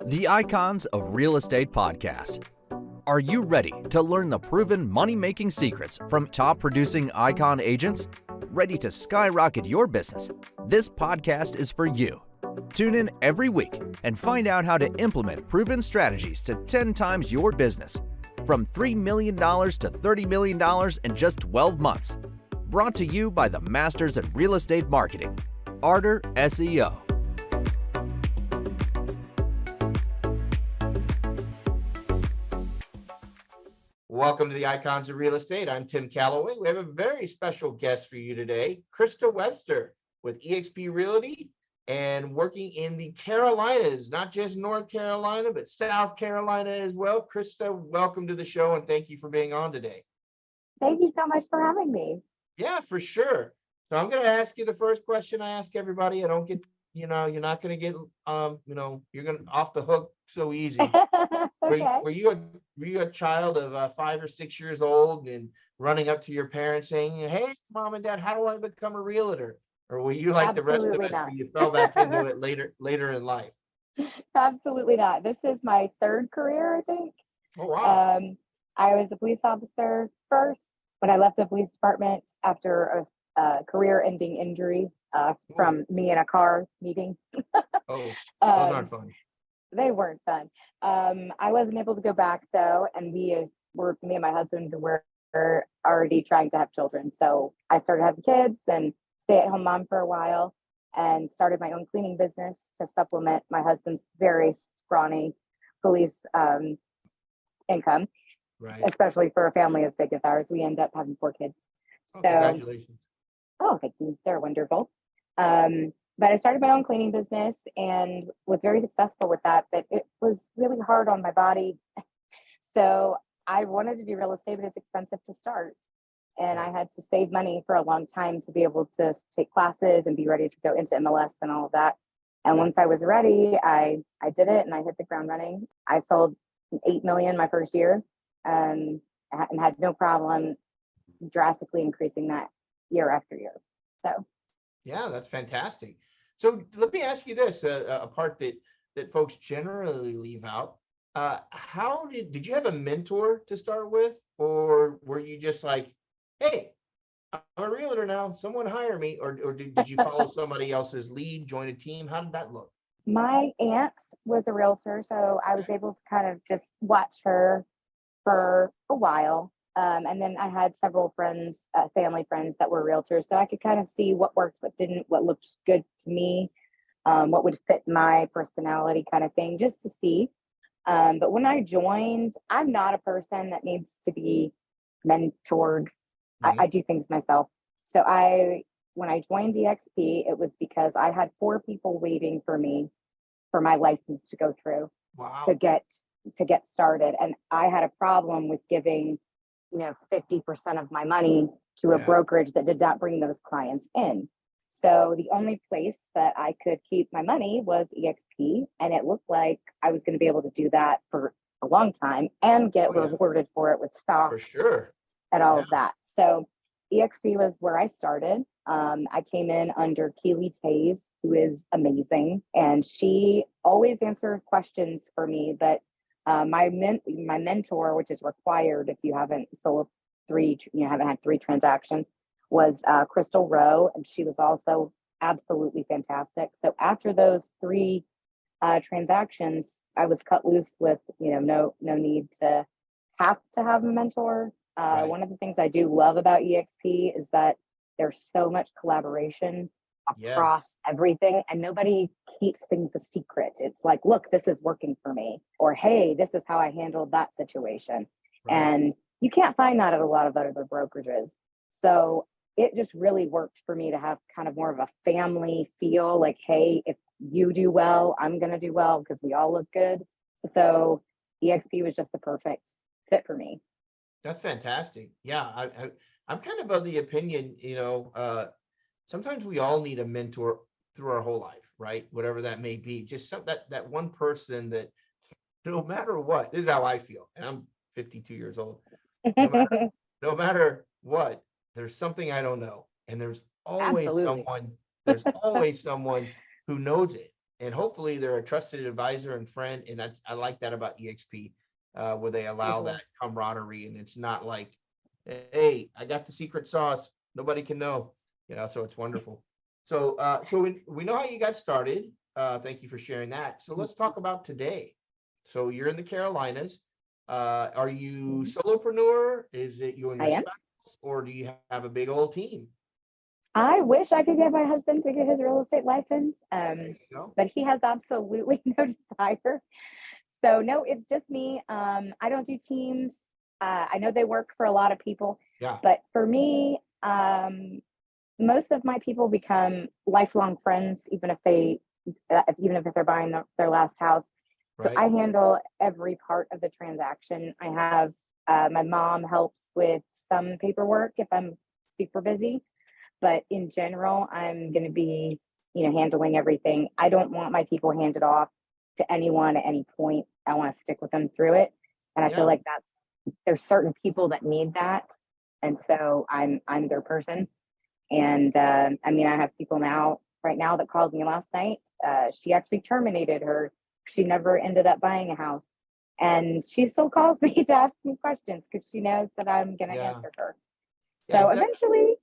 The Icons of Real Estate Podcast. Are you ready to learn the proven money-making secrets from top-producing Icon agents? Ready to skyrocket your business? This podcast is for you. Tune in every week and find out how to implement proven strategies to 10 times your business. From $3 million to $30 million in just 12 months. Brought to you by the Masters in Real Estate Marketing, Arter SEO. Welcome to the Icons of Real Estate. I'm Tim Calloway. We have a very special guest for you today, Krista Webster with eXP Realty and working in the Carolinas, not just North Carolina, but South Carolina as well. Krista, welcome to the show and thank you for being on today. Thank you so much for having me. Yeah, for sure. So I'm going to ask you the first question I ask everybody. I don't get, you're not going to get, you're going to off the hook so easy. Okay. Were you a child of 5 or 6 years old and running up to your parents saying, "Hey, mom and dad, how do I become a realtor?" Or were you like the rest of us, where you fell back into it later in life? Absolutely not. This is my third career, I think. Oh, wow. I was a police officer first when I left the police department after a career-ending injury from me in a car meeting. Oh, those aren't fun. They weren't fun. I wasn't able to go back though, and me and my husband were already trying to have children. So I started having kids and stay-at-home mom for a while, and started my own cleaning business to supplement my husband's very scrawny police income. Right. Especially for a family as big as ours. We end up having 4 kids. Oh, So, congratulations. oh, thank you. They're wonderful. But I started my own cleaning business and was very successful with that, but it was really hard on my body. So I wanted to do real estate, but it's expensive to start. And I had to save money for a long time to be able to take classes and be ready to go into MLS and all of that. And once I was ready, I did it and I hit the ground running. I sold 8 million my first year, and had no problem drastically increasing that year after year. So yeah, that's fantastic. So let me ask you this, a part that folks generally leave out. How did you have a mentor to start with, or were you just like, "Hey, I'm a realtor now, someone hire me," or did you follow somebody else's lead, join a team? How did that look? my aunt was a realtor, so I was able to kind of just watch her for a while. And then I had several friends, family friends that were realtors, so I could kind of see what worked, what didn't, what looked good to me, what would fit my personality kind of thing, just to see. But when I joined, I'm not a person that needs to be mentored. I do things myself. So when I joined eXP, it was because I had 4 people waiting for me for my license to go through Wow. to get started. And I had a problem with giving 50% of my money to a brokerage that did not bring those clients in. So the only place that I could keep my money was eXP, and it looked like I was going to be able to do that for a long time and get rewarded for it with stock For sure. and all of that. So eXP was where I started. I came in under Keely Tays, who is amazing, and she always answered questions for me. But my mentor, which is required if you haven't sold haven't had 3 transactions, was Crystal Rowe, and she was also absolutely fantastic. So after those 3 transactions, I was cut loose with no need to have a mentor. One of the things I do love about eXP is that there's so much collaboration across everything, and nobody keeps things a secret. It's like, look, this is working for me, or hey, this is how I handled that situation. And you can't find that at a lot of other brokerages. So it just really worked for me to have kind of more of a family feel, like, hey, if you do well, I'm going to do well because we all look good. So eXP was just the perfect fit for me. That's fantastic. Yeah, I'm kind of the opinion, sometimes we all need a mentor through our whole life, right? Whatever that may be, just that one person that no matter what, this is how I feel, and I'm 52 years old. No matter what, there's something I don't know, and there's always someone who knows it. and hopefully they're a trusted advisor and friend. And I like that about EXP, where they allow that camaraderie, and it's not like, hey, I got the secret sauce, nobody can know, so it's wonderful. So we know how you got started. Thank you for sharing that. So let's talk about today. So you're in the Carolinas. Are you solopreneur? Is it you and your I am. spouse, or do you have a big old team? I wish I could get my husband to get his real estate license, No? but he has absolutely no desire. So no, it's just me. I don't do teams. I know they work for a lot of people, Yeah. but for me, most of my people become lifelong friends, even if they're buying their last house. So Right. I handle every part of the transaction. I have my mom helps with some paperwork if I'm super busy, but in general, I'm going to be, handling everything. I don't want my people handed off to anyone at any point. I want to stick with them through it, and I Yeah. feel like there's certain people that need that, and so I'm their person. And I have people right now that called me last night. She actually terminated her. She never ended up buying a house, and she still calls me to ask me questions because she knows that I'm going to Yeah. answer her. Yeah, So eventually,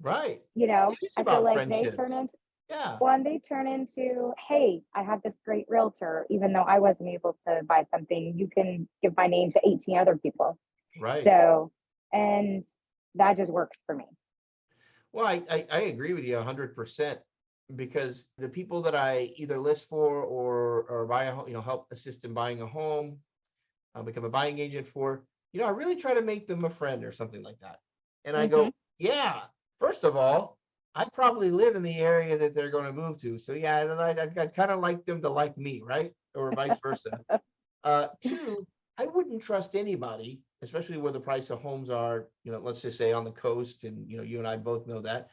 right. It is I feel like they turn into, yeah. they turn into, hey, I have this great realtor, even though I wasn't able to buy something, you can give my name to 18 other people. Right. So, and that just works for me. Well, I agree with you 100%, because the people that I either list for or buy a home, help assist in buying a home, become a buying agent for, I really try to make them a friend or something like that. And I go, yeah, first of all, I probably live in the area that they're going to move to. So yeah, and I'd kind of like them to like me, right? Or vice versa. Two, I wouldn't trust anybody, especially where the price of homes are, let's just say on the coast. And, you and I both know that,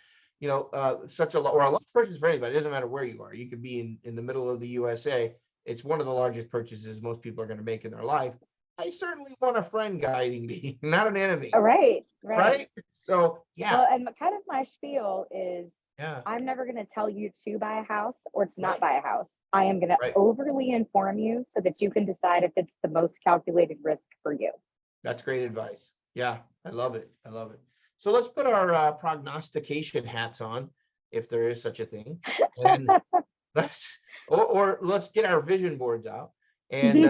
such a or a large purchase for anybody. It doesn't matter where you are. You could be in the middle of the USA. It's one of the largest purchases most people are going to make in their life. I certainly want a friend guiding me, not an enemy. Right. So, yeah. Well, and kind of my spiel is, Yeah. I'm never going to tell you to buy a house or to not Right. buy a house. I am going to overly inform you so that you can decide if it's the most calculated risk for you. That's great advice. Yeah, I love it. So let's put our prognostication hats on, if there is such a thing, and let's get our vision boards out, and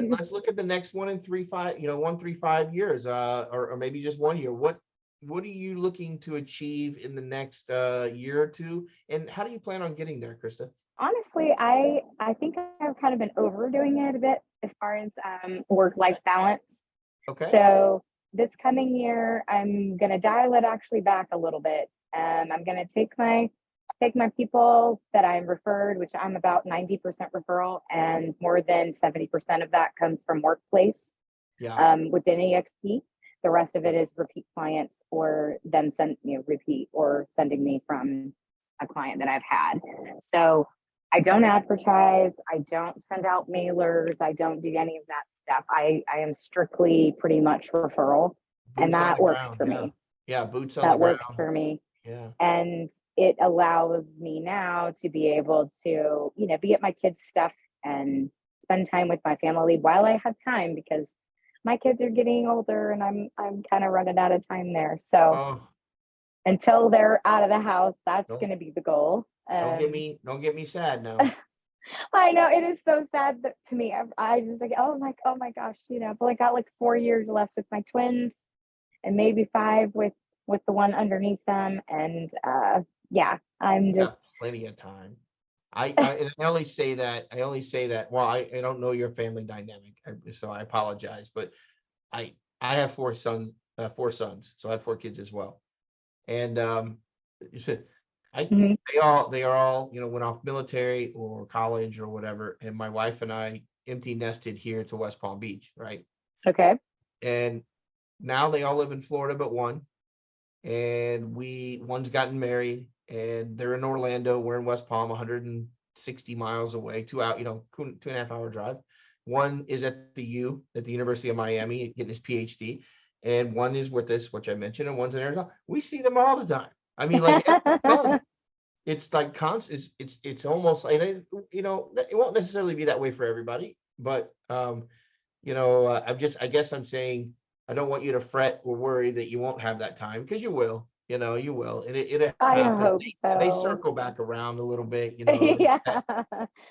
let's look at the next 1, 3, 5 years, or maybe just 1 year. What are you looking to achieve in the next year or two, and how do you plan on getting there, Krista? Honestly, I think I've kind of been overdoing it a bit as far as work-life balance. Okay. So this coming year, I'm going to dial it actually back a little bit. I'm going to take my people that I'm referred, which I'm about 90% referral, and more than 70% of that comes from workplace. Yeah. Within eXP. The rest of it is repeat clients, or them repeat or sending me from a client that I've had. So I don't advertise. I don't send out mailers. I don't do any of that stuff. I am strictly pretty much referral, and that works for me. Yeah, boots on the ground. That works for me. Yeah. And it allows me now to be able to, be at my kids' stuff and spend time with my family while I have time, because my kids are getting older and I'm kind of running out of time there. So until they're out of the house, that's going to be the goal. Don't get me sad now. I know, it is so sad to me. I just like, oh my gosh, I've only got like 4 years left with my twins, and maybe 5 with the one underneath them. And I'm just plenty of time. I only say that. Well, I don't know your family dynamic, so I apologize. But I have 4 sons, so I have 4 kids as well. And they are all went off military or college or whatever. And my wife and I empty nested here to West Palm Beach, right? Okay. And now they all live in Florida, but one. And one's gotten married, and they're in Orlando. We're in West Palm, 160 miles away, 2.5 hour drive. One is at the University of Miami, getting his PhD, and one is with us, which I mentioned, and one's in Arizona. We see them all the time. I mean, like, it's like constant. It's almost like, you know, it won't necessarily be that way for everybody, but you know, I guess I'm saying I don't want you to fret or worry that you won't have that time, because you will. You know, you will, and it'll I happen. hope They so. circle back around a little bit. You know, Yeah,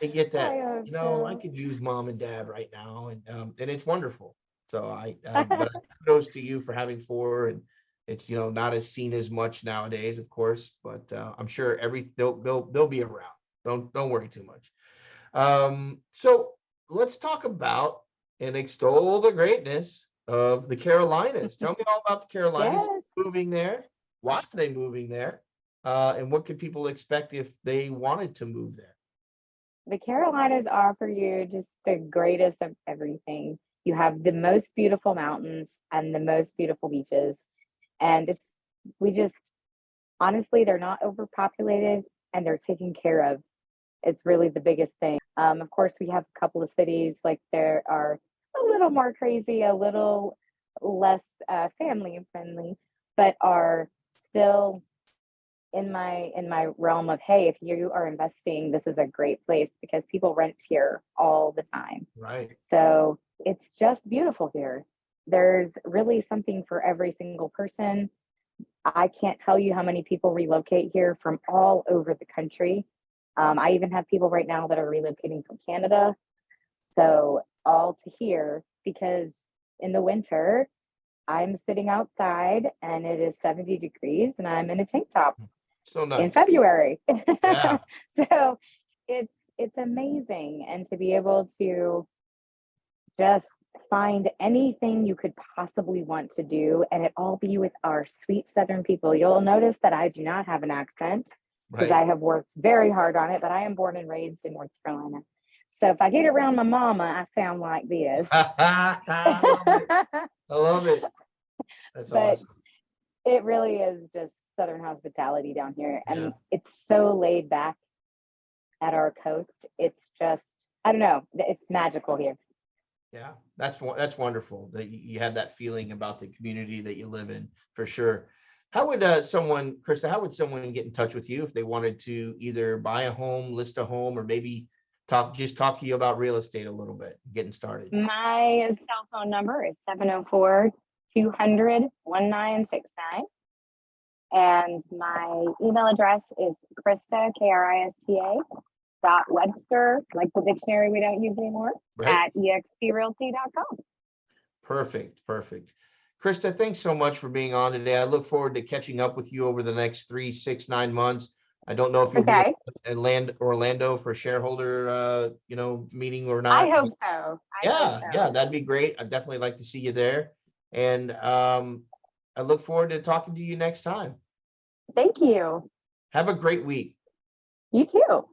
they get I that. hope You know, I so. could use mom and dad right now, and it's wonderful. So but kudos to you for having four, and it's, you know, not as seen as much nowadays, of course, but I'm sure they'll be around. Don't worry too much. So let's talk about and extol the greatness of the Carolinas. Tell me all about the Carolinas, Yes. moving there. Why are they moving there? And what could people expect if they wanted to move there? The Carolinas offer you just the greatest of everything. You have the most beautiful mountains and the most beautiful beaches. And we just, honestly, they're not overpopulated and they're taken care of. It's really the biggest thing. Of course, we have a couple of cities like there are a little more crazy, a little less family friendly, but are still in my realm of, hey, if you are investing, this is a great place because people rent here all the time. Right. So it's just beautiful here. There's really something for every single person. I can't tell you how many people relocate here from all over the country. I even have people right now that are relocating from Canada. So all to here, because in the winter, I'm sitting outside and it is 70 degrees and I'm in a tank top So in nice. February. Yeah. So it's amazing. And to be able to just find anything you could possibly want to do and it all be with our sweet Southern people. You'll notice that I do not have an accent because Right. I have worked very hard on it, but I am born and raised in North Carolina. So if I get around my mama, I sound like this. I love it. I love it. That's But awesome. it really is just Southern hospitality down here. Yeah. And it's so laid back at our coast. It's just, I don't know, it's magical here. Yeah, that's wonderful that you had that feeling about the community that you live in, for sure. How would Krista, how would someone get in touch with you if they wanted to either buy a home, list a home, or maybe talk to you about real estate a little bit, getting started? My cell phone number is 704-200-1969. And my email address is Krista, Krista, .Webster, like the dictionary we don't use anymore, Right. at exprealty.com. Perfect. Perfect. Krista, thanks so much for being on today. I look forward to catching up with you over the next 3, 6, 9 months. I don't know if you'll be Okay. in Orlando for shareholder, meeting or I not. hope so. I hope Yeah, so. that'd be great. I'd definitely like to see you there. And I look forward to talking to you next time. Thank you. Have a great week. You too.